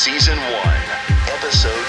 Season 1, Episode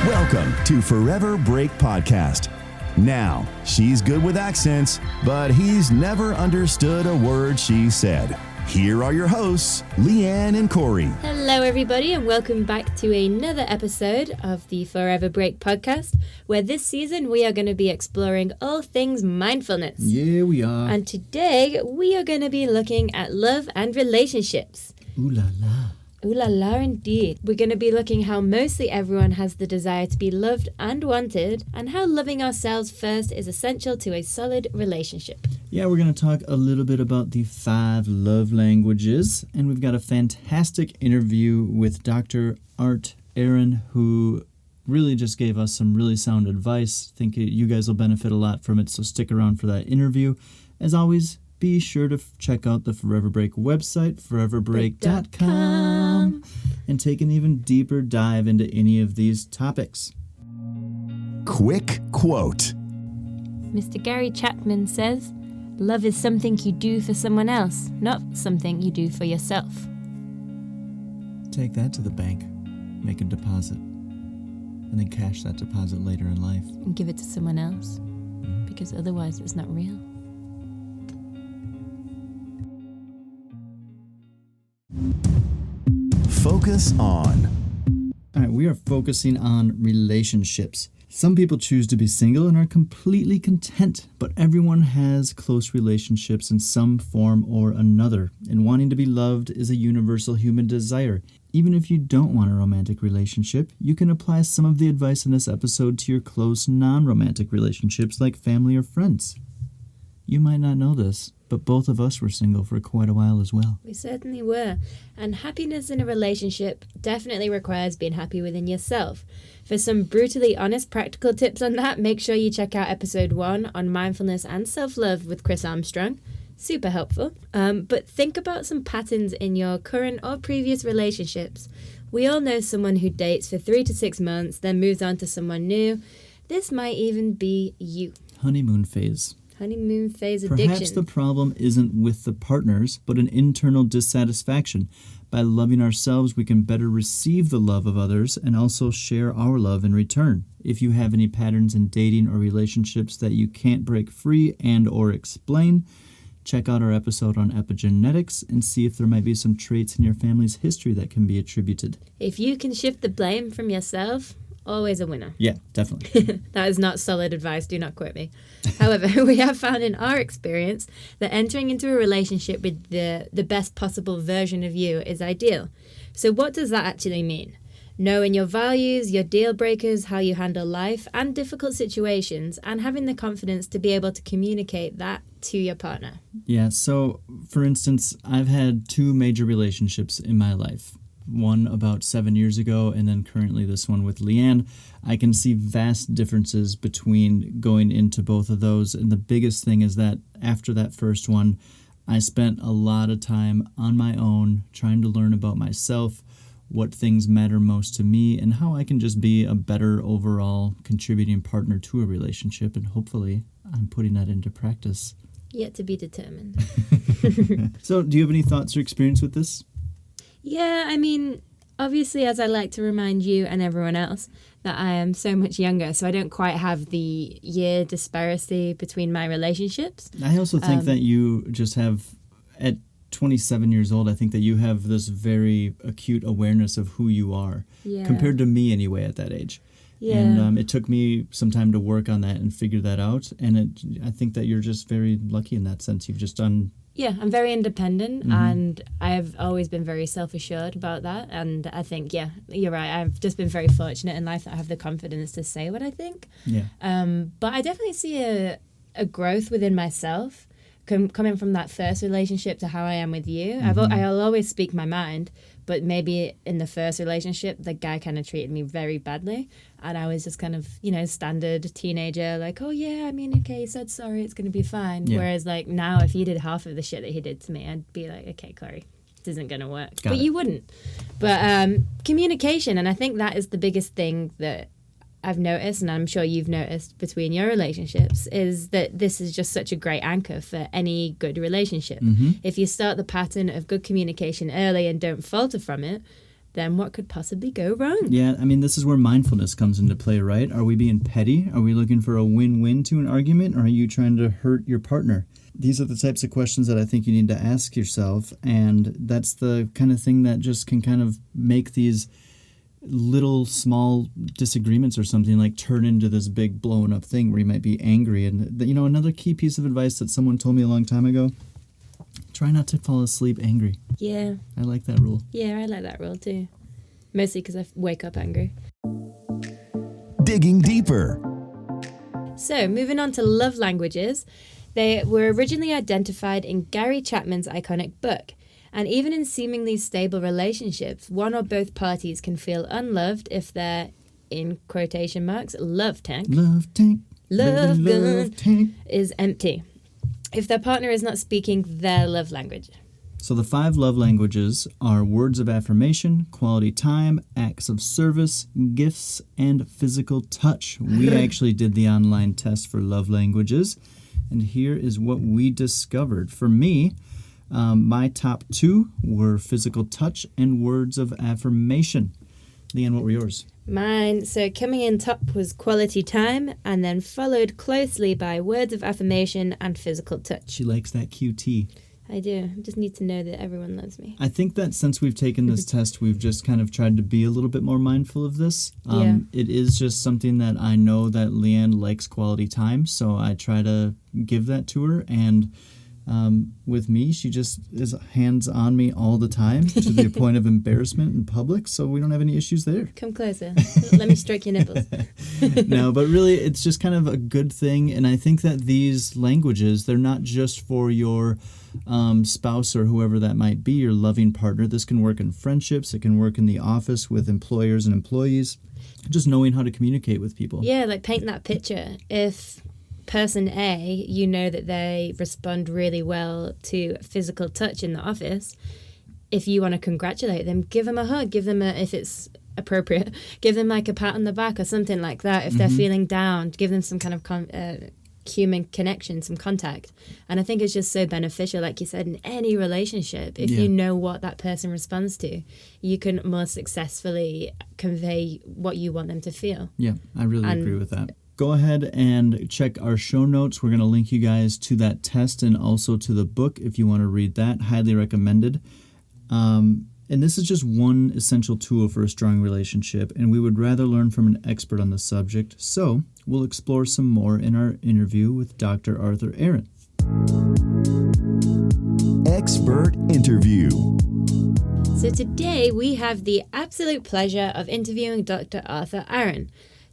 4. Welcome to Forever Break Podcast. Now, she's good with accents, but he's never understood a word she said. Here are your hosts, Lianne and Corey. Hello, everybody, and welcome back to another episode of the Forever Break Podcast, where this season we are going to be exploring all things mindfulness. Yeah, we are. And today we are going to be looking at love and relationships. Ooh la la. Ooh la la, indeed. We're going to be looking how mostly everyone has the desire to be loved and wanted, and how loving ourselves first is essential to a solid relationship. Yeah, we're going to talk a little bit about the 5 love languages, and we've got a fantastic interview with Dr. Aron, who really just gave us some really sound advice. I think you guys will benefit a lot from it, so stick around for that interview. As always, be sure to check out the Forever Break website, foreverbreak.com, and take an even deeper dive into any of these topics. Quick quote. Mr. Gary Chapman says, "Love is something you do for someone else, not something you do for yourself." Take that to the bank, make a deposit, and then cash that deposit later in life. And give it to someone else, because otherwise it's not real. Focus on. All right, we are focusing on relationships. Some people choose to be single and are completely content, but everyone has close relationships in some form or another, and wanting to be loved is a universal human desire. Even if you don't want a romantic relationship, you can apply some of the advice in this episode to your close non-romantic relationships like family or friends. You might not know this, but both of us were single for quite a while as well. We certainly were. And happiness in a relationship definitely requires being happy within yourself. For some brutally honest practical tips on that, make sure you check out episode 1 on mindfulness and self-love with Chris Armstrong. Super helpful. But think about some patterns in your current or previous relationships. We all know someone who dates for 3 to 6 months, then moves on to someone new. This might even be you. Honeymoon phase. Honeymoon phase addiction. Perhaps the problem isn't with the partners, but an internal dissatisfaction. By loving ourselves, we can better receive the love of others and also share our love in return. If you have any patterns in dating or relationships that you can't break free and or explain, check out our episode on epigenetics and see if there might be some traits in your family's history that can be attributed. If you can shift the blame from yourself, always a winner. Yeah, definitely. That is not solid advice, do not quote me. However, we have found in our experience that entering into a relationship with the best possible version of you is ideal. So what does that actually mean? Knowing your values, your deal breakers, how you handle life and difficult situations, and having the confidence to be able to communicate that to your partner. Yeah, so for instance, I've had 2 major relationships in my life. One about 7 years ago, and then currently this one with Lianne. I can see vast differences between going into both of those, and the biggest thing is that after that first one, I spent a lot of time on my own trying to learn about myself, what things matter most to me, and how I can just be a better overall contributing partner to a relationship, and hopefully I'm putting that into practice. Yet to be determined. So, do you have any thoughts or experience with this? Yeah, I mean, obviously, as I like to remind you and everyone else, that I am so much younger, so I don't quite have the year disparity between my relationships. I also think that you just have, at 27 years old, I think that you have this very acute awareness of who you are, compared to me anyway at that age. Yeah. And it took me some time to work on that and figure that out, and I think that you're just very lucky in that sense. You've just done... Yeah, I'm very independent, and I've always been very self-assured about that. And I think, yeah, you're right. I've just been very fortunate in life that I have the confidence to say what I think. Yeah. But I definitely see a growth within myself coming from that first relationship to how I am with you. I'll always speak my mind, but maybe in the first relationship, the guy kind of treated me very badly. And I was just kind of, standard teenager, like, oh, yeah, I mean, okay, he said sorry, it's going to be fine. Yeah. Whereas, like, now, if he did half of the shit that he did to me, I'd be like, okay, Corey, this isn't going to work. But you wouldn't. But communication, and I think that is the biggest thing that I've noticed, and I'm sure you've noticed between your relationships, is that this is just such a great anchor for any good relationship. If you start the pattern of good communication early and don't falter from it, then what could possibly go wrong? Yeah, I mean, this is where mindfulness comes into play, right? Are we being petty? Are we looking for a win-win to an argument? Or are you trying to hurt your partner? These are the types of questions that I think you need to ask yourself. And that's the kind of thing that just can kind of make these little small disagreements or something like turn into this big blown up thing where you might be angry. And, you know, another key piece of advice that someone told me a long time ago, try not to fall asleep angry. Yeah. I like that rule. Yeah, I like that rule too. Mostly because I wake up angry. Digging deeper. So, moving on to love languages. They were originally identified in Gary Chapman's iconic book. And even in seemingly stable relationships, one or both parties can feel unloved if their, in quotation marks, love tank, Love tank. love gun, tank. is empty. If their partner is not speaking their love language. So the 5 love languages are words of affirmation, quality time, acts of service, gifts, and physical touch. We actually did the online test for love languages, and here is what we discovered. For me, my top 2 were physical touch and words of affirmation. Leanne, what were yours? Mine, so coming in top was quality time, and then followed closely by words of affirmation and physical touch. She likes that QT. I do. I just need to know that everyone loves me. I think that since we've taken this test, we've just kind of tried to be a little bit more mindful of this. Yeah. It is just something that I know that Leanne likes quality time, so I try to give that to her. And with me, she just is hands on me all the time to the point of embarrassment in public, so we don't have any issues there. Come closer. Let me stroke your nipples. No, but really, it's just kind of a good thing. And I think that these languages, they're not just for your spouse or whoever that might be, your loving partner. This can work in friendships. It can work in the office with employers and employees. Just knowing how to communicate with people. Yeah, like paint that picture. If person A, you know that they respond really well to physical touch in the office, if you want to congratulate them, give them a hug, give them if it's appropriate, give them like a pat on the back or something like that. If they're feeling down, give them some kind of human connection, some contact. And I think it's just so beneficial, like you said, in any relationship. If you know what that person responds to, you can more successfully convey what you want them to feel. Yeah, I really agree with that. Go ahead and check our show notes. We're going to link you guys to that test and also to the book if you want to read that. Highly recommended. And this is just one essential tool for a strong relationship, and we would rather learn from an expert on the subject. So we'll explore some more in our interview with Dr. Arthur Aron. Expert interview. So today we have the absolute pleasure of interviewing Dr. Arthur Aron.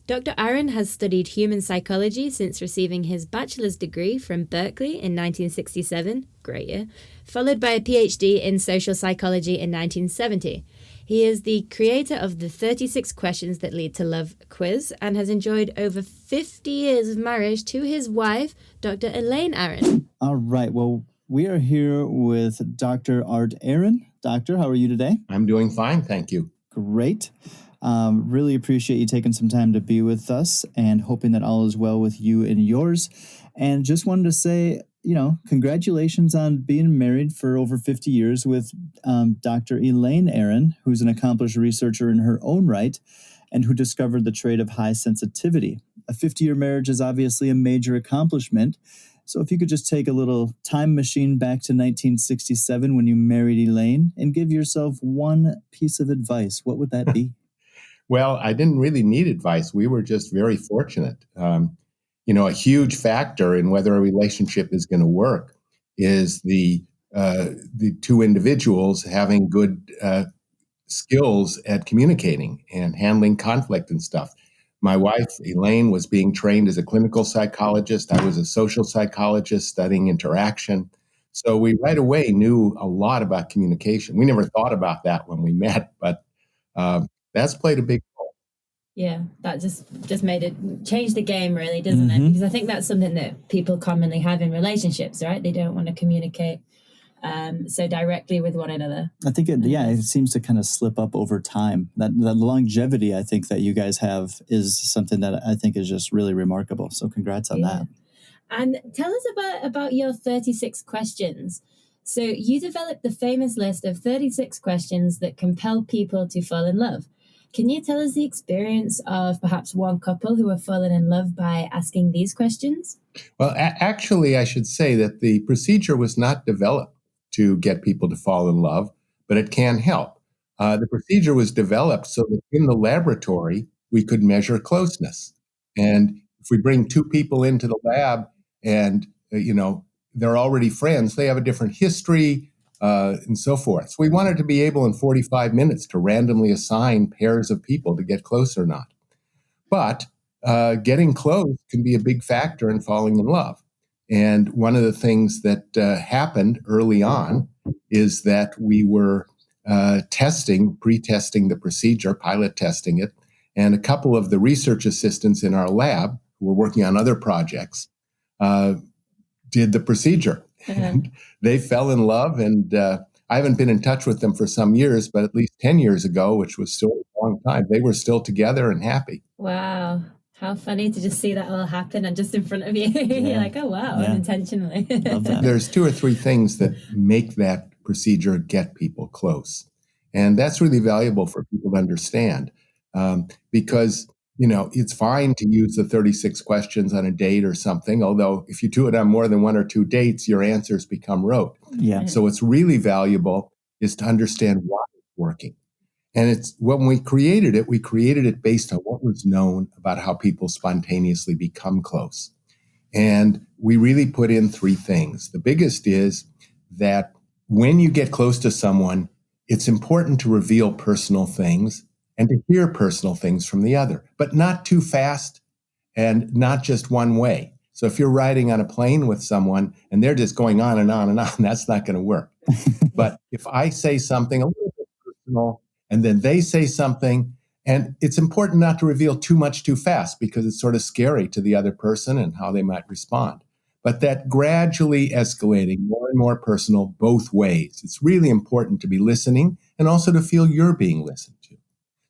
Dr. Aron has studied human psychology since receiving his bachelor's degree from Berkeley in 1967, great year, followed by a PhD in social psychology in 1970. He is the creator of the 36 Questions That Lead to Love quiz and has enjoyed over 50 years of marriage to his wife, Dr. Lianne Aron. All right. Well, we are here with Dr. Art Aron. Doctor, how are you today? I'm doing fine, thank you. Great. Really appreciate you taking some time to be with us and hoping that all is well with you and yours. And just wanted to say, congratulations on being married for over 50 years with Dr. Lianne Aron, who's an accomplished researcher in her own right and who discovered the trait of high sensitivity. A 50-year marriage is obviously a major accomplishment. So if you could just take a little time machine back to 1967 when you married Lianne and give yourself one piece of advice, what would that be? Well, I didn't really need advice. We were just very fortunate. A huge factor in whether a relationship is going to work is the two individuals having good skills at communicating and handling conflict and stuff. My wife, Elaine, was being trained as a clinical psychologist. I was a social psychologist studying interaction. So we right away knew a lot about communication. We never thought about that when we met, but that's played a big role. Yeah, that just made it change the game, really, doesn't it? Because I think that's something that people commonly have in relationships, right? They don't want to communicate so directly with one another. I think it seems to kind of slip up over time. That longevity I think that you guys have is something that I think is just really remarkable. So congrats on that. And tell us about your 36 questions. So you developed the famous list of 36 questions that compel people to fall in love. Can you tell us the experience of perhaps one couple who have fallen in love by asking these questions? Well, actually, I should say that the procedure was not developed to get people to fall in love, but it can help. The procedure was developed so that in the laboratory, we could measure closeness. And if we bring two people into the lab and, they're already friends, they have a different history, and so forth. So we wanted to be able in 45 minutes to randomly assign pairs of people to get close or not. But getting close can be a big factor in falling in love. And one of the things that happened early on is that we were pre-testing the procedure, pilot testing it, and a couple of the research assistants in our lab who were working on other projects did the procedure. And they fell in love, and I haven't been in touch with them for some years, but at least 10 years ago, which was still a long time, they were still together and happy. Wow. How funny to just see that all happen and just in front of you. You're like, oh, wow, unintentionally. Love that. There's 2 or 3 things that make that procedure get people close. And that's really valuable for people to understand because, it's fine to use the 36 questions on a date or something, although if you do it on more than 1 or 2 dates, your answers become rote. Yeah. So what's really valuable is to understand why it's working. And it's when we created it based on what was known about how people spontaneously become close. And we really put in 3 things. The biggest is that when you get close to someone, it's important to reveal personal things and to hear personal things from the other, but not too fast and not just one way. So if you're riding on a plane with someone and they're just going on and on and on, that's not going to work. But if I say something a little bit personal, and then they say something, and it's important not to reveal too much too fast because it's sort of scary to the other person and how they might respond. But that gradually escalating more and more personal both ways. It's really important to be listening and also to feel you're being listened to.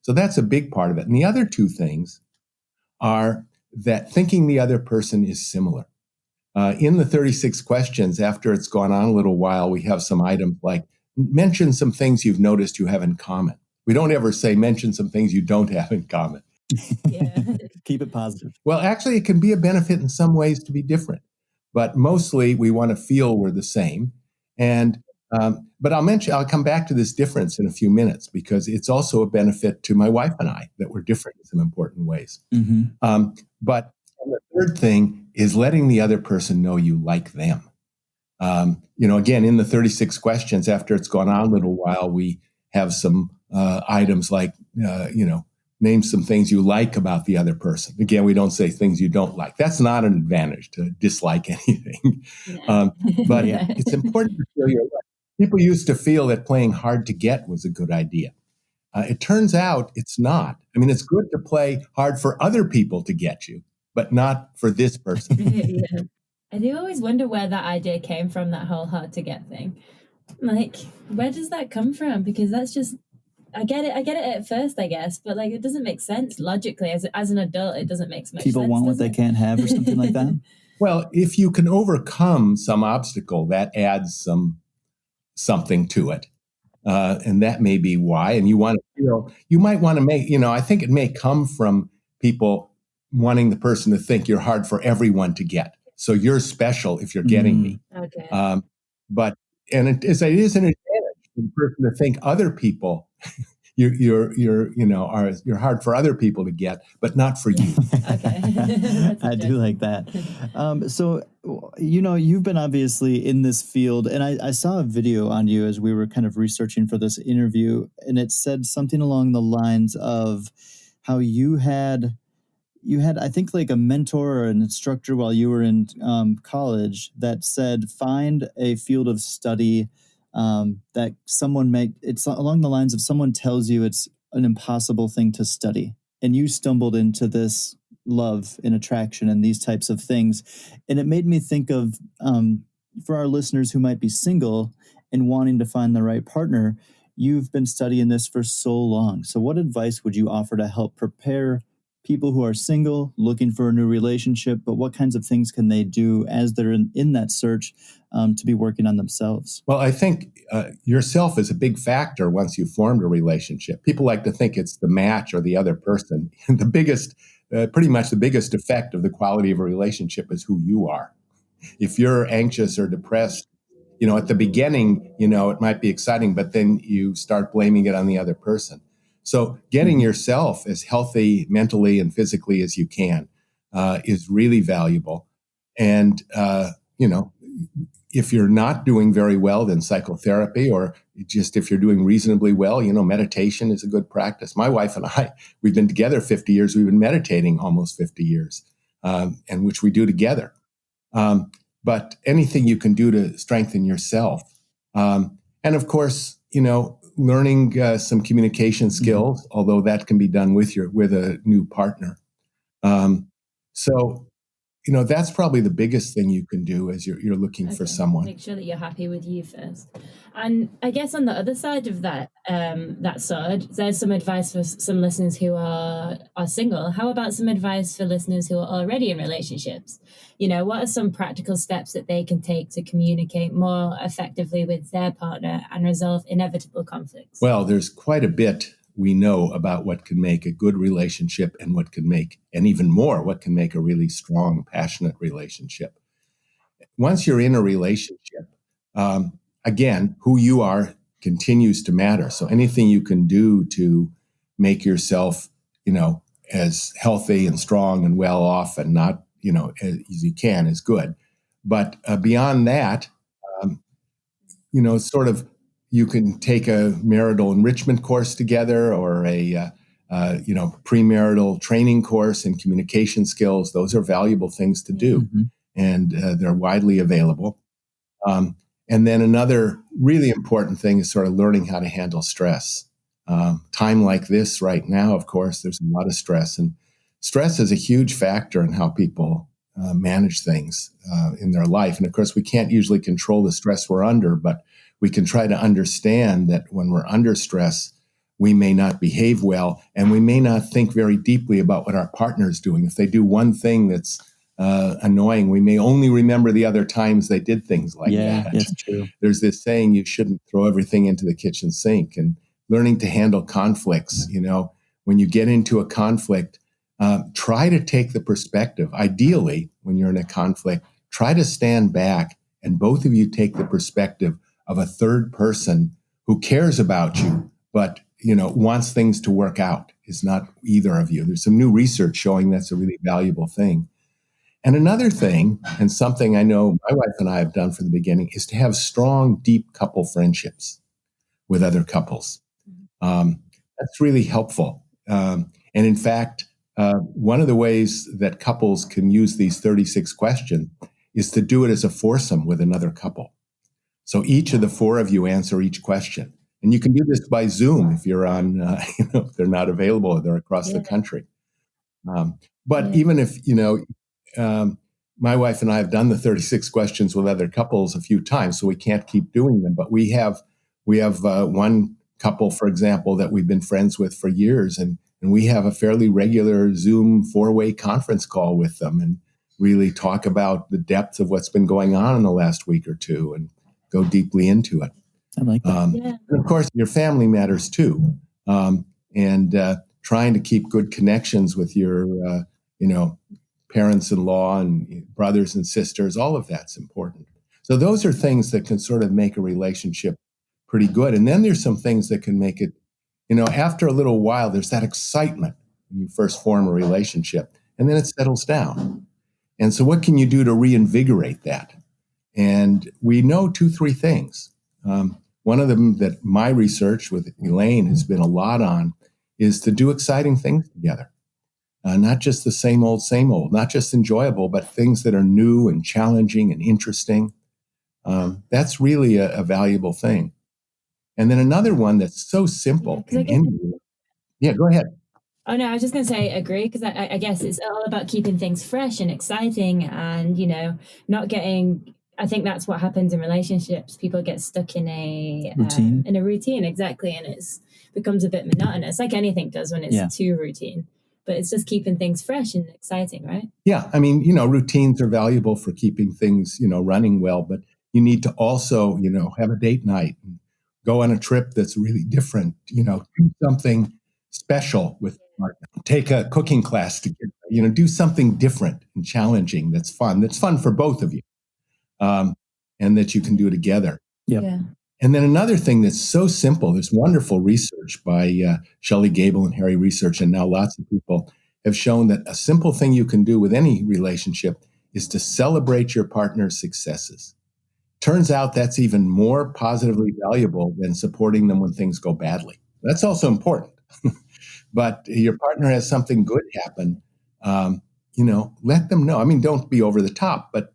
So that's a big part of it. And the other 2 things are that thinking the other person is similar. In the 36 questions, after it's gone on a little while, we have some items like mention some things you've noticed you have in common. We don't ever say mention some things you don't have in common. Keep it positive. Well, actually, it can be a benefit in some ways to be different, but mostly we want to feel we're the same. And but I'll come back to this difference in a few minutes because it's also a benefit to my wife and I that we're different in some important ways. Mm-hmm. But the third thing is letting the other person know you like them. Again, in the 36 questions, after it's gone on a little while, we have some items like, name some things you like about the other person. Again, we don't say things you don't like. That's not an advantage to dislike anything. But it's important to feel your life. People used to feel that playing hard to get was a good idea. It turns out it's not. I mean, it's good to play hard for other people to get you, but not for this person. I do always wonder where that idea came from, that whole hard to get thing. Like, where does that come from? Because that's just, I get it at first, I guess, but like, it doesn't make sense logically. As an adult, it doesn't make so much sense. People want what they can't have or something like that? Well, if you can overcome some obstacle, that adds something to it. And that may be why. And you might want to make, I think it may come from people wanting the person to think you're hard for everyone to get. So you're special if you're getting me. Okay. It is an advantage for the person to think other people you're hard for other people to get, but not for you. Okay. I do like that. So, you've been obviously in this field, and I saw a video on you as we were kind of researching for this interview, and it said something along the lines of how you had, I think, like a mentor or an instructor while you were in college that said, find a field of study that it's along the lines of someone tells you it's an impossible thing to study. And you stumbled into this love and attraction and these types of things. And it made me think of, for our listeners who might be single and wanting to find the right partner. You've been studying this for so long. So what advice would you offer to help prepare people who are single, looking for a new relationship, but what kinds of things can they do as they're in that search to be working on themselves? Well, I think yourself is a big factor once you've formed a relationship. People like to think it's the match or the other person. Pretty much the biggest effect of the quality of a relationship is who you are. If you're anxious or depressed, at the beginning, it might be exciting, but then you start blaming it on the other person. So getting yourself as healthy mentally and physically as you can is really valuable. And, if you're not doing very well, then psychotherapy, or just if you're doing reasonably well, meditation is a good practice. My wife and I, we've been together 50 years. We've been meditating almost 50 years, and which we do together. But anything you can do to strengthen yourself. And of course, learning some communication skills, although that can be done with a new partner. So that's probably the biggest thing you can do as you're looking for someone. Make sure that you're happy with you first. And I guess on the other side of that sword, there's some advice for some listeners who are single. How about some advice for listeners who are already in relationships? What are some practical steps that they can take to communicate more effectively with their partner and resolve inevitable conflicts? Well, there's quite a bit we know about what can make a good relationship and and even more, what can make a really strong, passionate relationship. Once you're in a relationship, again, who you are continues to matter. So anything you can do to make yourself, as healthy and strong and well off and not, as you can is good. But beyond that, you can take a marital enrichment course together, or a premarital training course in communication skills. Those are valuable things to do, and they're widely available. And then another really important thing is sort of learning how to handle stress. Time like this right now, of course, there's a lot of stress, and stress is a huge factor in how people manage things in their life. And of course, we can't usually control the stress we're under, but we can try to understand that when we're under stress, we may not behave well, and we may not think very deeply about what our partner is doing. If they do one thing that's annoying, we may only remember the other times they did things like that. Yeah, that's true. There's this saying, you shouldn't throw everything into the kitchen sink. And learning to handle conflicts, when you get into a conflict, try to take the perspective. Ideally, when you're in a conflict, try to stand back and both of you take the perspective of a third person who cares about you, but wants things to work out. Is not either of you. There's some new research showing that's a really valuable thing. And another thing, and something I know my wife and I have done from the beginning, is to have strong, deep couple friendships with other couples. That's really helpful. And in fact, one of the ways that couples can use these 36 questions is to do it as a foursome with another couple. So each of the four of you answer each question. And you can do this by Zoom if you're on, if they're not available or they're across the country. But even if, my wife and I have done the 36 questions with other couples a few times, so we can't keep doing them. But we have one couple, for example, that we've been friends with for years, and we have a fairly regular Zoom 4-way conference call with them and really talk about the depth of what's been going on in the last week or two and go deeply into it. I like that. And of course, your family matters too. And trying to keep good connections with your, parents-in-law and brothers and sisters, all of that's important. So those are things that can sort of make a relationship pretty good. And then there's some things that can make it, after a little while, there's that excitement when you first form a relationship, and then it settles down. And so what can you do to reinvigorate that? And we know 2-3 things. One of them that my research with Elaine has been a lot on is to do exciting things together. Not just the same old, not just enjoyable, but things that are new and challenging and interesting. That's really a valuable thing. And then another one that's so simple. Yeah, go ahead. Oh, no, I was just going to say agree, because I guess it's all about keeping things fresh and exciting and, not getting I think that's what happens in relationships. People get stuck in a routine. Exactly, and it becomes a bit monotonous, like anything does when it's too routine. But it's just keeping things fresh and exciting, right? Yeah, I mean, routines are valuable for keeping things, running well, but you need to also, have a date night and go on a trip that's really different, do something special with your partner. Take a cooking class together, do something different and challenging that's fun for both of you, and that you can do together. Yep. Yeah. And then another thing that's so simple, there's wonderful research by Shelley Gable and Harry Research, and now lots of people have shown that a simple thing you can do with any relationship is to celebrate your partner's successes. Turns out that's even more positively valuable than supporting them when things go badly. That's also important. But your partner has something good happen, let them know. I mean, don't be over the top, but,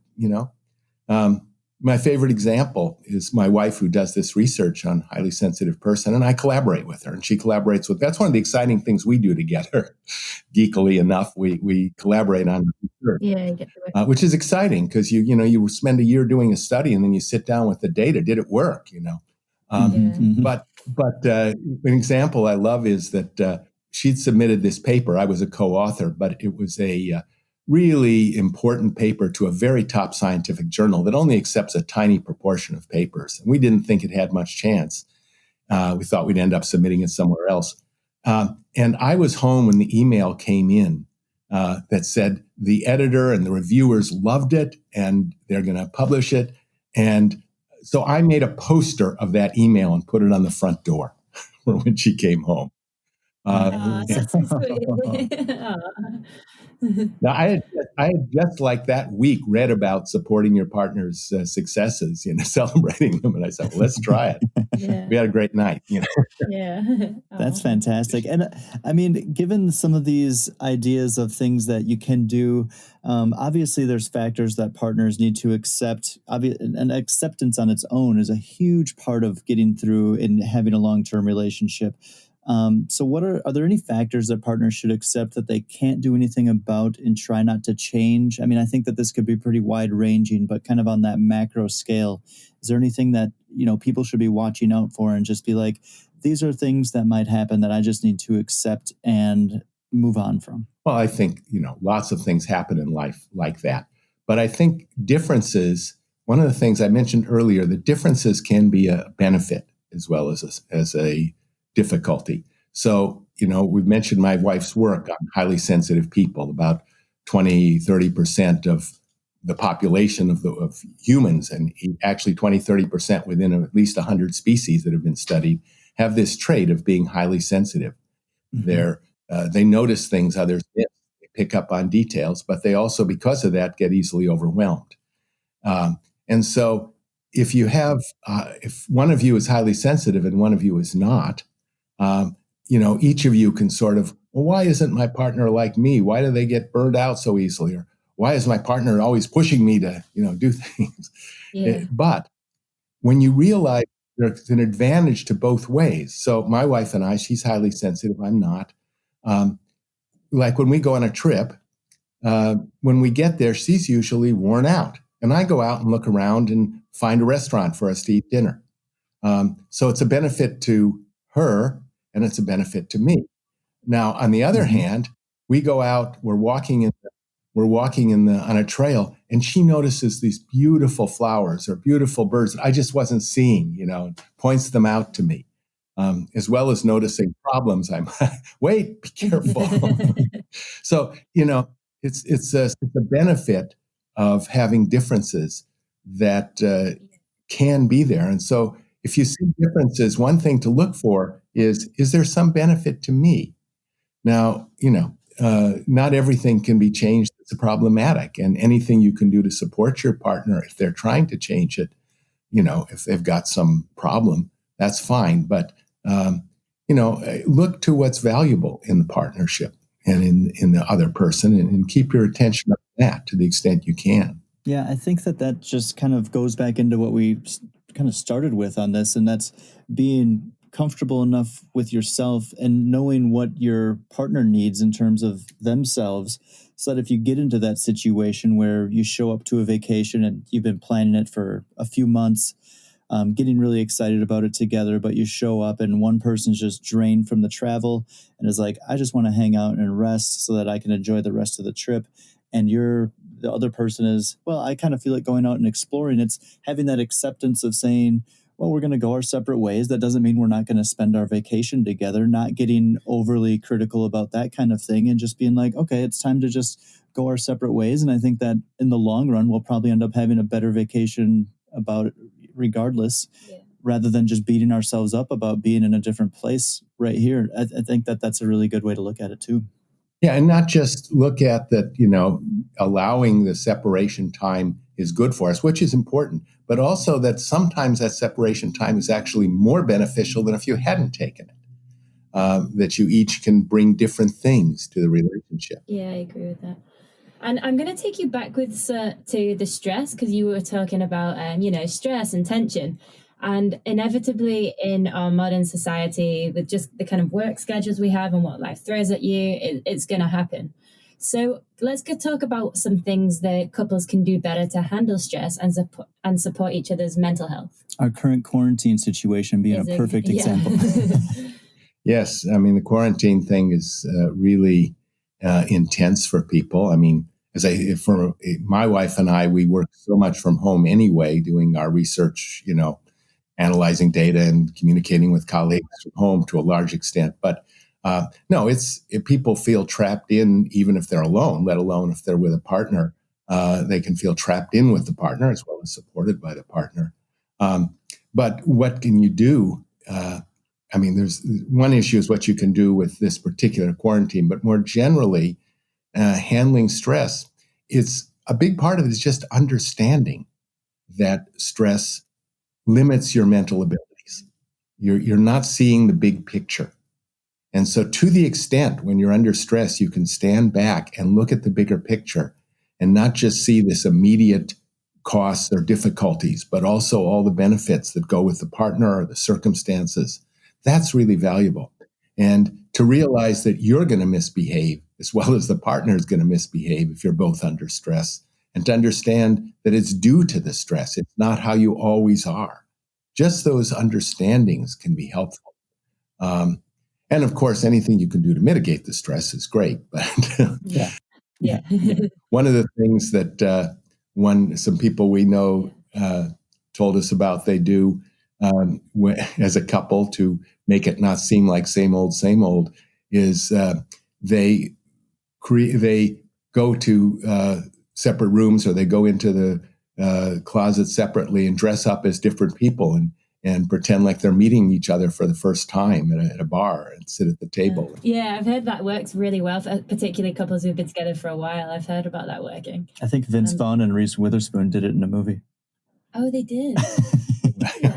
my favorite example is my wife, who does this research on highly sensitive person, and I collaborate with her, and she collaborates with. That's one of the exciting things we do together. Geekily enough, we collaborate on research, which is exciting because you spend a year doing a study, and then you sit down with the data. Did it work? But an example I love is that she'd submitted this paper. I was a co-author, but it was a really important paper to a very top scientific journal that only accepts a tiny proportion of papers. And we didn't think it had much chance. We thought we'd end up submitting it somewhere else. And I was home when the email came in that said the editor and the reviewers loved it and they're going to publish it. And so I made a poster of that email and put it on the front door for when she came home. That's so sweet. Now, I had just like that week read about supporting your partner's successes, celebrating them, and I said, well, let's try it. Yeah. We had a great night. Yeah, that's fantastic. And I mean, given some of these ideas of things that you can do, obviously there's factors that partners need to accept. And acceptance on its own is a huge part of getting through and having a long-term relationship. So are there any factors that partners should accept that they can't do anything about and try not to change? I mean, I think that this could be pretty wide ranging, but kind of on that macro scale, is there anything that, people should be watching out for and just be like, these are things that might happen that I just need to accept and move on from? Well, I think, lots of things happen in life like that. But I think differences, one of the things I mentioned earlier, the differences can be a benefit as well as a difficulty. So, we've mentioned my wife's work on highly sensitive people, about 20-30% of the population of humans, and actually 20-30% within at least 100 species that have been studied, have this trait of being highly sensitive. Mm-hmm. They notice things others miss. They pick up on details, but they also, because of that, get easily overwhelmed. And so if you have, if one of you is highly sensitive and one of you is not, each of you can sort of, well, why isn't my partner like me? Why do they get burned out so easily? Or why is my partner always pushing me to, do things? Yeah. But when you realize there's an advantage to both ways. So my wife and I, she's highly sensitive. I'm not. Like when we go on a trip, when we get there, she's usually worn out. And I go out and look around and find a restaurant for us to eat dinner. So it's a benefit to her, and it's a benefit to me. Now, on the other hand, we go out, we're walking on a trail, and she notices these beautiful flowers or beautiful birds that I just wasn't seeing, points them out to me, as well as noticing problems. I'm wait, be careful. So, it's a benefit of having differences that can be there. And so if you see differences, one thing to look for is there some benefit to me? Now, not everything can be changed. It's problematic, and anything you can do to support your partner if they're trying to change it, if they've got some problem, that's fine. But, look to what's valuable in the partnership and in the other person, and keep your attention on that to the extent you can. Yeah, I think that just kind of goes back into what we kind of started with on this, and that's being comfortable enough with yourself and knowing what your partner needs in terms of themselves, so that if you get into that situation where you show up to a vacation and you've been planning it for a few months, getting really excited about it together, but you show up and one person's just drained from the travel and is like, I just want to hang out and rest so that I can enjoy the rest of the trip. And the other person is, well, I kind of feel like going out and exploring. It's having that acceptance of saying, well, we're going to go our separate ways. That doesn't mean we're not going to spend our vacation together, not getting overly critical about that kind of thing and just being like, okay, it's time to just go our separate ways. And I think that in the long run, we'll probably end up having a better vacation about it regardless, rather than just beating ourselves up about being in a different place right here. I think that that's a really good way to look at it too. Yeah, and not just look at that, allowing the separation time is good for us, which is important, but also that sometimes that separation time is actually more beneficial than if you hadn't taken it. That you each can bring different things to the relationship. Yeah, I agree with that. And I'm going to take you backwards to the stress, because you were talking about, stress and tension. And inevitably in our modern society, with just the kind of work schedules we have and what life throws at you, it's going to happen. So let's talk about some things that couples can do better to handle stress and support each other's mental health. Our current quarantine situation being a perfect example. Yes, I mean, the quarantine thing is really intense for people. I mean, for my wife and I, we work so much from home anyway, doing our research, analyzing data and communicating with colleagues from home to a large extent. But no, if people feel trapped in, even if they're alone, let alone if they're with a partner, they can feel trapped in with the partner as well as supported by the partner. But what can you do? There's one issue is what you can do with this particular quarantine, but more generally, handling stress, a big part of it is just understanding that stress limits your mental abilities. You're not seeing the big picture. And so to the extent when you're under stress, you can stand back and look at the bigger picture and not just see this immediate costs or difficulties, but also all the benefits that go with the partner or the circumstances. That's really valuable. And to realize that you're going to misbehave as well as the partner is going to misbehave if you're both under stress, and to understand that it's due to the stress. It's not how you always are. Just those understandings can be helpful. And of course, anything you can do to mitigate the stress is great. But yeah. One of the things that some people we know told us about they do as a couple to make it not seem like same old, is they go to separate rooms, or they go into the closet separately and dress up as different people and pretend like they're meeting each other for the first time at a bar and sit at the table. Yeah, I've heard that works really well, for particularly couples who've been together for a while. I've heard about that working. I think Vince Vaughn and Reese Witherspoon did it in a movie. Oh, they did.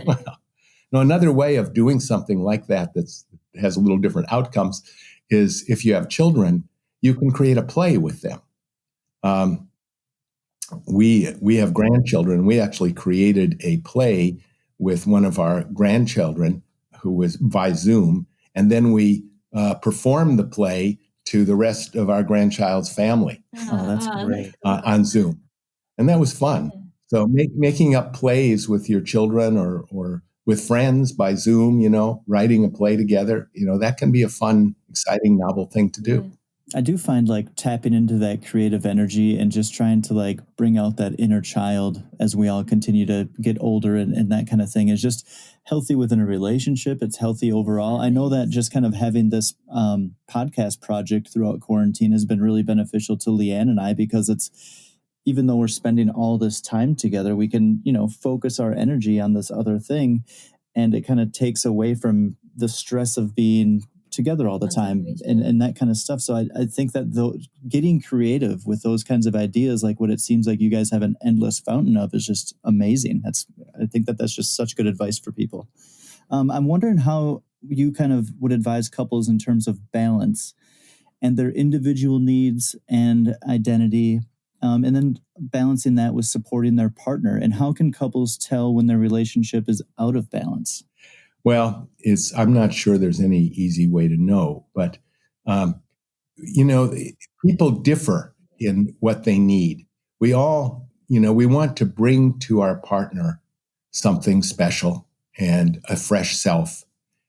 Well, another way of doing something like that has a little different outcomes is if you have children, you can create a play with them. We have grandchildren. We actually created a play with one of our grandchildren who was by Zoom, and then we performed the play to the rest of our grandchild's family. Oh, that's great. On Zoom. And that was fun. So making up plays with your children or with friends by Zoom, writing a play together, that can be a fun, exciting, novel thing to do. I do find tapping into that creative energy and just trying to bring out that inner child as we all continue to get older and that kind of thing is just healthy within a relationship. It's healthy overall. I know that just kind of having this podcast project throughout quarantine has been really beneficial to Lianne and I, because even though we're spending all this time together, we can, focus our energy on this other thing, and it kind of takes away from the stress of being together all the time and that kind of stuff. So I think that getting creative with those kinds of ideas, like what it seems like you guys have an endless fountain of, is just amazing. I think that's just such good advice for people. I'm wondering how you kind of would advise couples in terms of balance and their individual needs and identity, and then balancing that with supporting their partner. And how can couples tell when their relationship is out of balance? Well, I'm not sure there's any easy way to know, but, people differ in what they need. We all, we want to bring to our partner something special and a fresh self.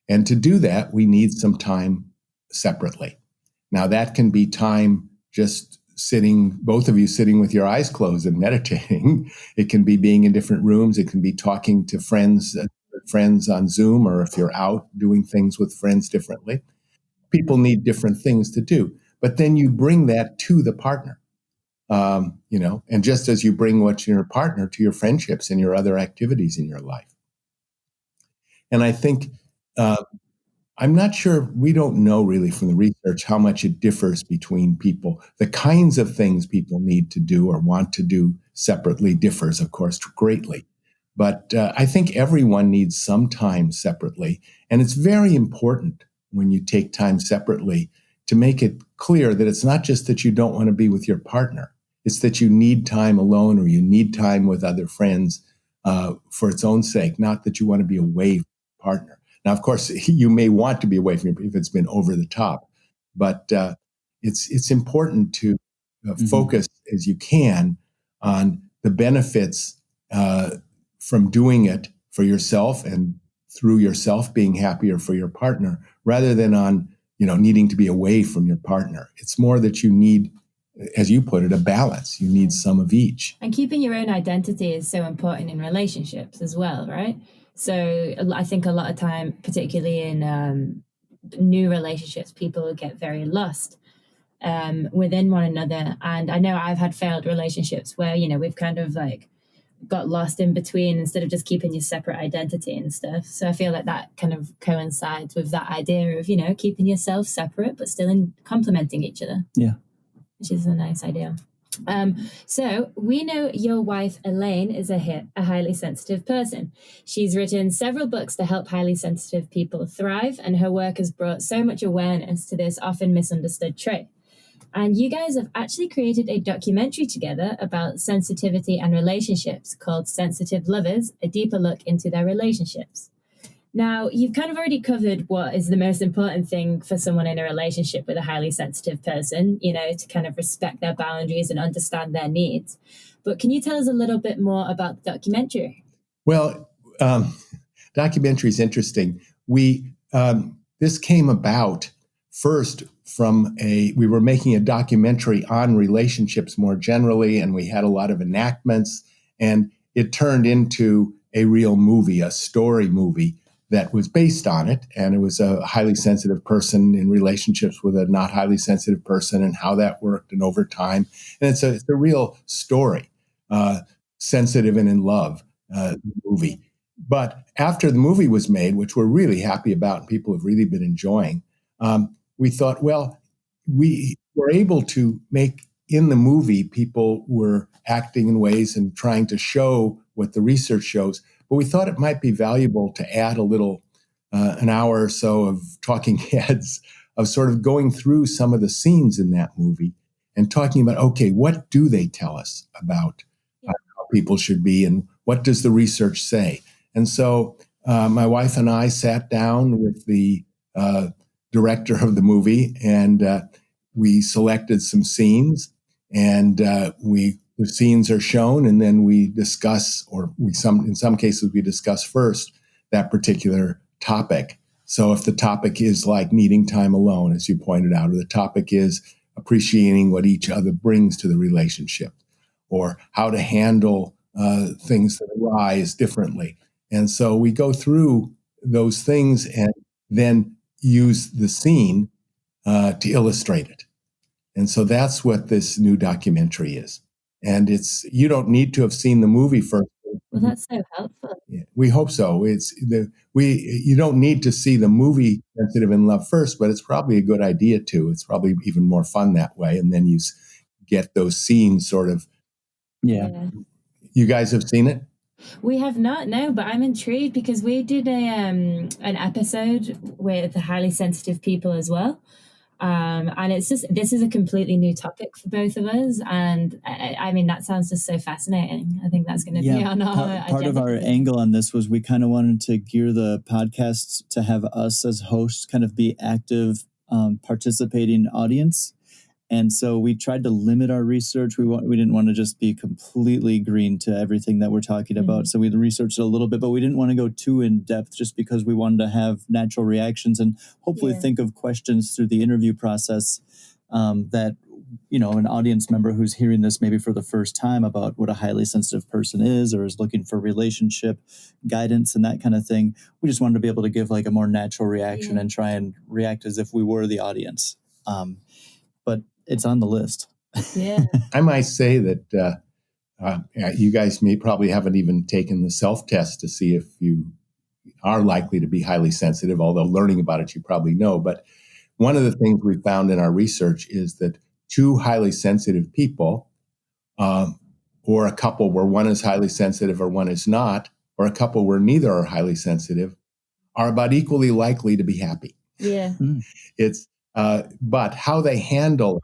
And to do that, we need some time separately. Now, that can be time just sitting, both of you sitting with your eyes closed and meditating. It can be being in different rooms. It can be talking to friends on Zoom, or if you're out doing things with friends differently. People need different things to do. But then you bring that to the partner, and just as you bring what's your partner to your friendships and your other activities in your life. And I think, I'm not sure, we don't know really from the research how much it differs between people. The kinds of things people need to do or want to do separately differs, of course, greatly. But I think everyone needs some time separately. And it's very important when you take time separately to make it clear that it's not just that you don't want to be with your partner. It's that you need time alone, or you need time with other friends for its own sake, not that you want to be away from your partner. Now, of course, you may want to be away from your, if it's been over the top, but it's important to focus as you can on the benefits from doing it for yourself and through yourself being happier for your partner, rather than on needing to be away from your partner. It's more that you need, as you put it, a balance. You need some of each. And keeping your own identity is so important in relationships as well, right? So I think a lot of time, particularly in new relationships, people get very lost within one another. And I know I've had failed relationships where, we've kind of like got lost in between instead of just keeping your separate identity and stuff. So I feel like that kind of coincides with that idea of, keeping yourself separate, but still complementing each other. Yeah. Which is a nice idea. So we know your wife, Elaine, is a highly sensitive person. She's written several books to help highly sensitive people thrive, and her work has brought so much awareness to this often misunderstood trait. And you guys have actually created a documentary together about sensitivity and relationships called Sensitive Lovers, a deeper look into their relationships. Now, you've kind of already covered what is the most important thing for someone in a relationship with a highly sensitive person, to kind of respect their boundaries and understand their needs. But can you tell us a little bit more about the documentary? Well, documentary is interesting. This came about first from we were making a documentary on relationships more generally, and we had a lot of enactments, and it turned into a real movie, a story movie that was based on it. And it was a highly sensitive person in relationships with a not highly sensitive person and how that worked and over time. And it's a real story, Sensitive and in Love movie. But after the movie was made, which we're really happy about and people have really been enjoying, we thought, well, we were able to make in the movie, people were acting in ways and trying to show what the research shows. But we thought it might be valuable to add a little, an hour or so of talking heads of sort of going through some of the scenes in that movie and talking about, okay, what do they tell us about how people should be, and what does the research say? And so my wife and I sat down with the director of the movie, and we selected some scenes, and the scenes are shown, and then we discuss, or in some cases we discuss first that particular topic. So if the topic is like needing time alone, as you pointed out, or the topic is appreciating what each other brings to the relationship, or how to handle things that arise differently. And so we go through those things and then use the scene to illustrate it. And so that's what this new documentary is. And you don't need to have seen the movie first. Well, that's so helpful. Yeah, we hope so. You don't need to see the movie Sensitive in Love first, but it's probably a good idea to. It's probably even more fun that way. And then you get those scenes sort of. Yeah. You guys have seen it? We have not, no, but I'm intrigued because we did an episode with the highly sensitive people as well. And this is a completely new topic for both of us. And I mean, that sounds just so fascinating. I think that's going to be on our part of our angle on this was we kind of wanted to gear the podcast to have us as hosts kind of be active, participating audience. And so we tried to limit our research. We didn't want to just be completely green to everything that we're talking about. So we researched it a little bit, but we didn't want to go too in depth just because we wanted to have natural reactions and hopefully think of questions through the interview process that, an audience member who's hearing this maybe for the first time about what a highly sensitive person is or is looking for relationship guidance and that kind of thing. We just wanted to be able to give like a more natural reaction and try and react as if we were the audience. But it's on the list. Yeah. I might say that you guys probably haven't even taken the self-test to see if you are likely to be highly sensitive, although learning about it, you probably know. But one of the things we found in our research is that two highly sensitive people, or a couple where one is highly sensitive or one is not, or a couple where neither are highly sensitive, are about equally likely to be happy. Yeah. It's but how they handle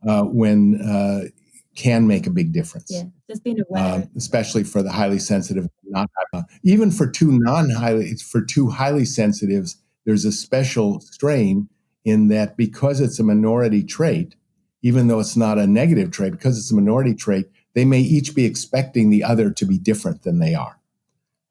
when can make a big difference. Yeah, just being aware, especially for the highly sensitive. Even for two highly sensitives, there's a special strain in that because it's a minority trait, even though it's not a negative trait, because it's a minority trait, they may each be expecting the other to be different than they are.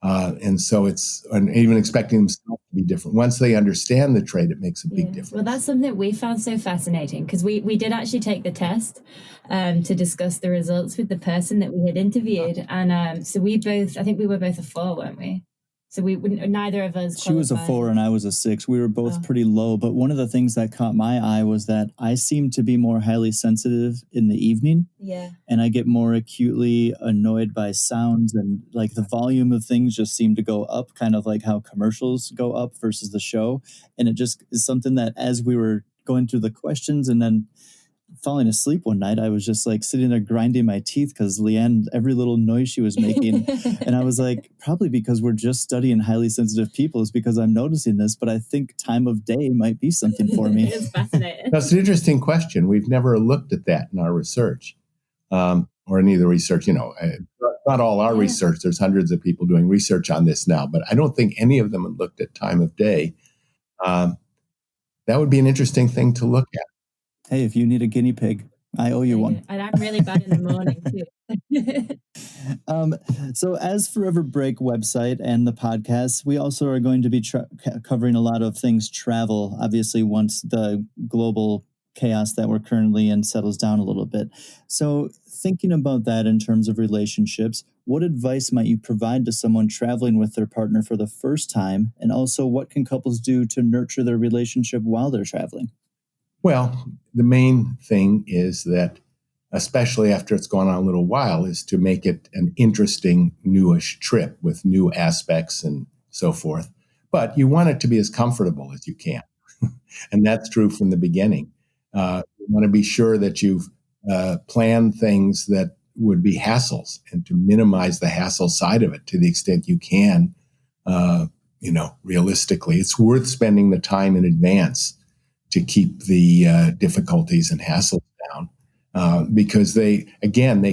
And so and even expecting themselves to be different. Once they understand the trait, it makes a big difference. Well, that's something we found so fascinating because we did actually take the test to discuss the results with the person that we had interviewed. And so I think we were both a 4, weren't we? So neither of us qualified. She was a 4 and I was a 6. We were both pretty low. But one of the things that caught my eye was that I seem to be more highly sensitive in the evening. Yeah. And I get more acutely annoyed by sounds and like the volume of things just seem to go up, kind of like how commercials go up versus the show. And it just is something that as we were going through the questions and then falling asleep one night, I was just like sitting there grinding my teeth because Lianne, every little noise she was making. And I was like, probably because we're just studying highly sensitive people is because I'm noticing this, but I think time of day might be something for me. It's fascinating. That's an interesting question. We've never looked at that in our research or any of the research, not all our research. There's hundreds of people doing research on this now, but I don't think any of them have looked at time of day. That would be an interesting thing to look at. Hey, if you need a guinea pig, I owe you one. And I'm really bad in the morning too. So as Forever Break website and the podcast, we also are going to be covering a lot of things travel, obviously once the global chaos that we're currently in settles down a little bit. So thinking about that in terms of relationships, what advice might you provide to someone traveling with their partner for the first time? And also what can couples do to nurture their relationship while they're traveling? Well, the main thing is that, especially after it's gone on a little while, is to make it an interesting, newish trip with new aspects and so forth. But you want it to be as comfortable as you can. And that's true from the beginning. You want to be sure that you've planned things that would be hassles and to minimize the hassle side of it to the extent you can, realistically. It's worth spending the time in advance to keep the difficulties and hassles down, because they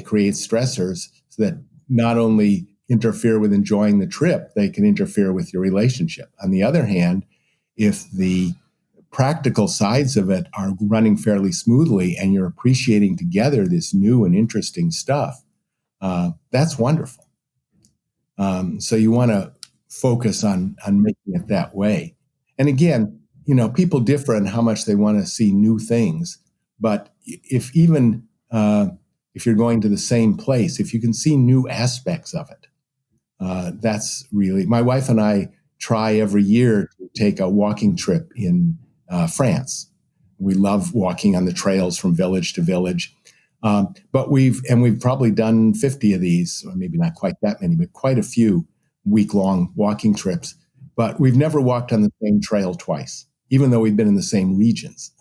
create stressors that not only interfere with enjoying the trip, they can interfere with your relationship. On the other hand, if the practical sides of it are running fairly smoothly and you're appreciating together this new and interesting stuff, that's wonderful. So you want to focus on making it that way. And again, people differ in how much they want to see new things. But if you're going to the same place, if you can see new aspects of it, that's really, my wife and I try every year to take a walking trip in France. We love walking on the trails from village to village. But we've probably done 50 of these, or maybe not quite that many, but quite a few week-long walking trips. But we've never walked on the same trail twice, even though we've been in the same regions.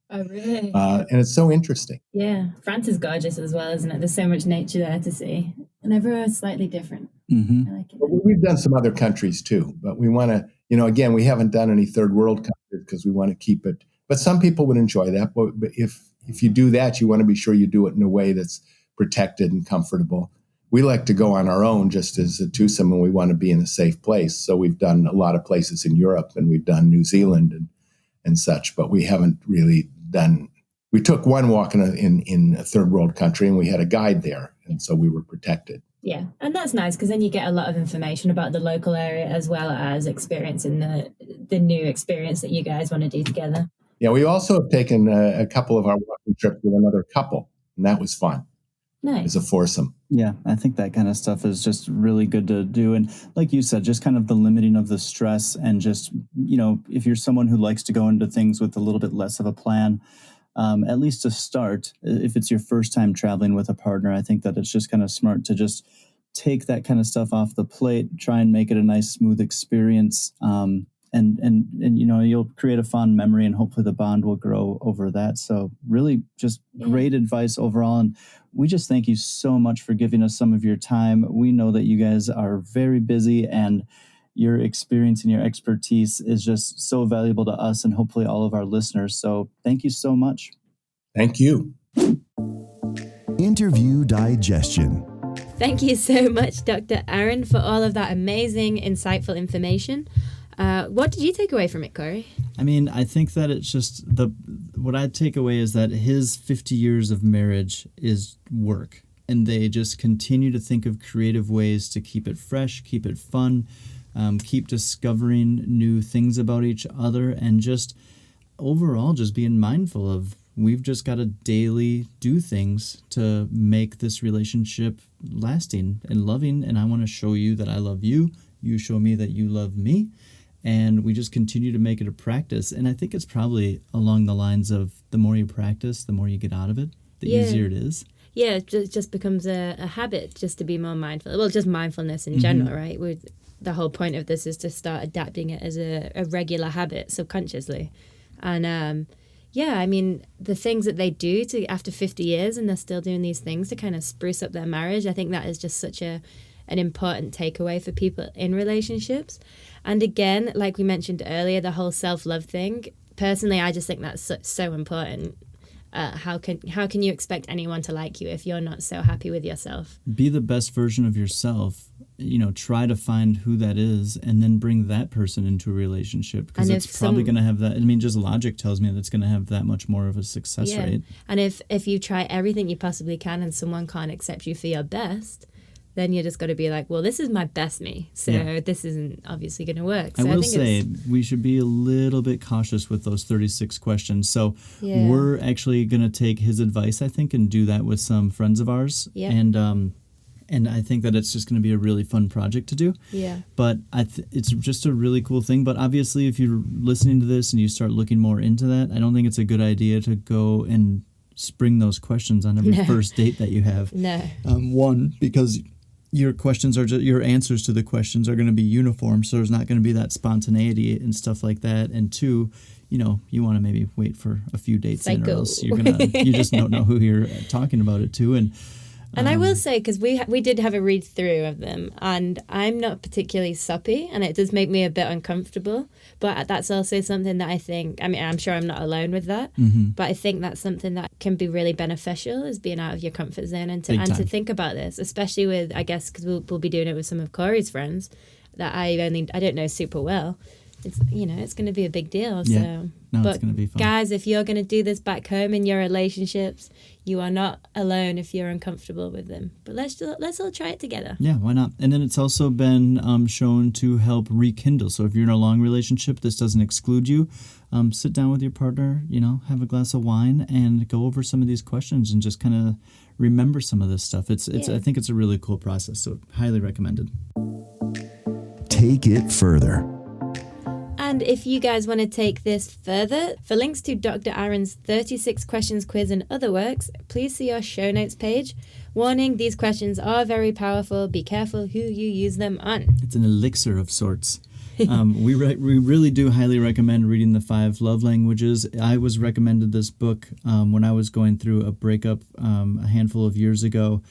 Oh, really? And it's so interesting. Yeah. France is gorgeous as well, isn't it? There's so much nature there to see. And everywhere is slightly different. Mm-hmm. I like it. But we've done some other countries too. But we want to, again, we haven't done any third world countries because we want to keep it. But some people would enjoy that. But if you do that, you want to be sure you do it in a way that's protected and comfortable. We like to go on our own just as a twosome, and we want to be in a safe place. So we've done a lot of places in Europe, and we've done New Zealand and such, but we haven't really done we took one walk in a third world country, and we had a guide there, and so we were protected. Yeah, and that's nice because then you get a lot of information about the local area as well as experiencing the new experience that you guys want to do together. Yeah, we also have taken a couple of our walking trips with another couple, and that was fun. Nice. It's a foursome. Yeah, I think that kind of stuff is just really good to do. And like you said, just kind of the limiting of the stress and just, if you're someone who likes to go into things with a little bit less of a plan, at least to start, if it's your first time traveling with a partner, I think that it's just kind of smart to just take that kind of stuff off the plate, try and make it a nice, smooth experience. And you'll create a fond memory, and hopefully the bond will grow over that. So really just great advice overall. And we just thank you so much for giving us some of your time. We know that you guys are very busy, and your experience and your expertise is just so valuable to us and hopefully all of our listeners. So thank you so much. Thank you. Interview digestion. Thank you so much, Dr. Aron, for all of that amazing, insightful information. What did you take away from it, Corey? I mean, I think that it's just what I take away is that his 50 years of marriage is work, and they just continue to think of creative ways to keep it fresh, keep it fun, keep discovering new things about each other, and just overall just being mindful of we've just got to daily do things to make this relationship lasting and loving. And I want to show you that I love you. You show me that you love me. And we just continue to make it a practice. And I think it's probably along the lines of the more you practice, the more you get out of it, the easier it is. Yeah, it just becomes a habit just to be more mindful. Well, just mindfulness in general, right? The whole point of this is to start adapting it as a regular habit subconsciously. And I mean, the things that they do after 50 years and they're still doing these things to kind of spruce up their marriage, I think that is just such an important takeaway for people in relationships. And again, like we mentioned earlier, the whole self-love thing, personally, I just think that's so important. How can you expect anyone to like you if you're not so happy with yourself? Be the best version of yourself. Try to find who that is and then bring that person into a relationship, because it's probably going to have that. I mean, just logic tells me that it's going to have that much more of a success rate. And if you try everything you possibly can and someone can't accept you for your best, then you just got to be like, well, this is my best me, so this isn't obviously going to work. So I will say we should be a little bit cautious with those 36 questions. So we're actually going to take his advice, I think, and do that with some friends of ours. Yeah. And I think that it's just going to be a really fun project to do. Yeah. But it's just a really cool thing. But obviously, if you're listening to this and you start looking more into that, I don't think it's a good idea to go and spring those questions on every first date that you have. No. One, because your questions are your answers to the questions are going to be uniform, so there's not going to be that spontaneity and stuff like that. And two, you want to maybe wait for a few dates in, or else you just don't know who you're talking about it to. And I will say, because we did have a read through of them, and I'm not particularly soppy, and it does make me a bit uncomfortable. But that's also something that I think, I mean, I'm sure I'm not alone with that, but I think that's something that can be really beneficial, is being out of your comfort zone and to think about this, especially with, I guess, because we'll be doing it with some of Corey's friends that I don't know super well. It's it's going to be a big deal. Yeah. So, it's going to be fun. Guys, if you're going to do this back home in your relationships, you are not alone if you're uncomfortable with them. But let's all try it together. Yeah, why not? And then it's also been shown to help rekindle. So if you're in a long relationship, this doesn't exclude you. Sit down with your partner, have a glass of wine and go over some of these questions and just kind of remember some of this stuff. I think it's a really cool process. So highly recommended. Take it further. And if you guys want to take this further, for links to Dr. Aron's 36 questions quiz and other works, please see our show notes page. Warning, these questions are very powerful. Be careful who you use them on. It's an elixir of sorts. We really do highly recommend reading the 5 love languages. I was recommended this book when I was going through a breakup a handful of years ago.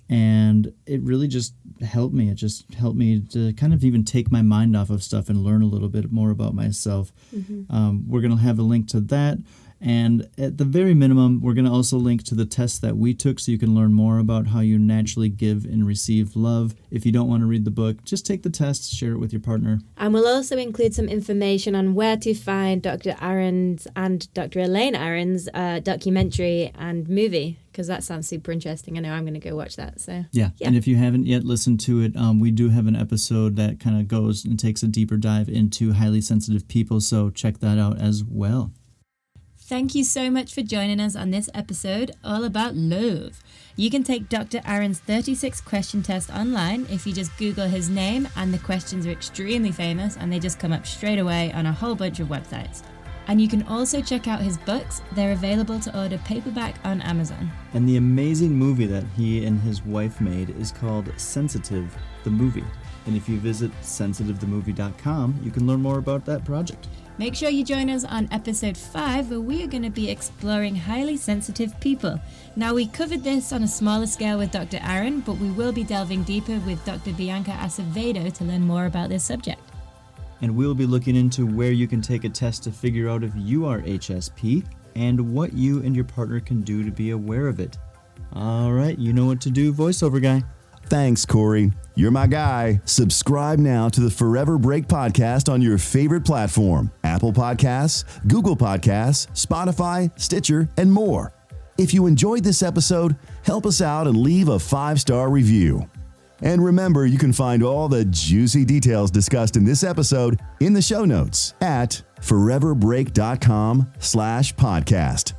And it really just helped me. It just helped me to kind of even take my mind off of stuff and learn a little bit more about myself. Mm-hmm. We're going to have a link to that. And at the very minimum, we're going to also link to the tests that we took so you can learn more about how you naturally give and receive love. If you don't want to read the book, just take the tests, share it with your partner. And we'll also include some information on where to find Dr. Aron's and Dr. Elaine Aron's documentary and movie, because that sounds super interesting. I know I'm going to go watch that. So yeah. And if you haven't yet listened to it, we do have an episode that kind of goes and takes a deeper dive into highly sensitive people, so check that out as well. Thank you so much for joining us on this episode all about love. You can take Dr. Aron's 36 question test online if you just Google his name, and the questions are extremely famous and they just come up straight away on a whole bunch of websites. And you can also check out his books. They're available to order paperback on Amazon. And the amazing movie that he and his wife made is called Sensitive, the Movie. And if you visit sensitivethemovie.com, you can learn more about that project. Make sure you join us on episode 5, where we are going to be exploring highly sensitive people. Now, we covered this on a smaller scale with Dr. Aron, but we will be delving deeper with Dr. Bianca Acevedo to learn more about this subject. And we'll be looking into where you can take a test to figure out if you are HSP and what you and your partner can do to be aware of it. All right, you know what to do, voiceover guy. Thanks, Corey. You're my guy. Subscribe now to the Forever Break podcast on your favorite platform: Apple Podcasts, Google Podcasts, Spotify, Stitcher, and more. If you enjoyed this episode, help us out and leave a 5-star review. And remember, you can find all the juicy details discussed in this episode in the show notes at foreverbreak.com/podcast.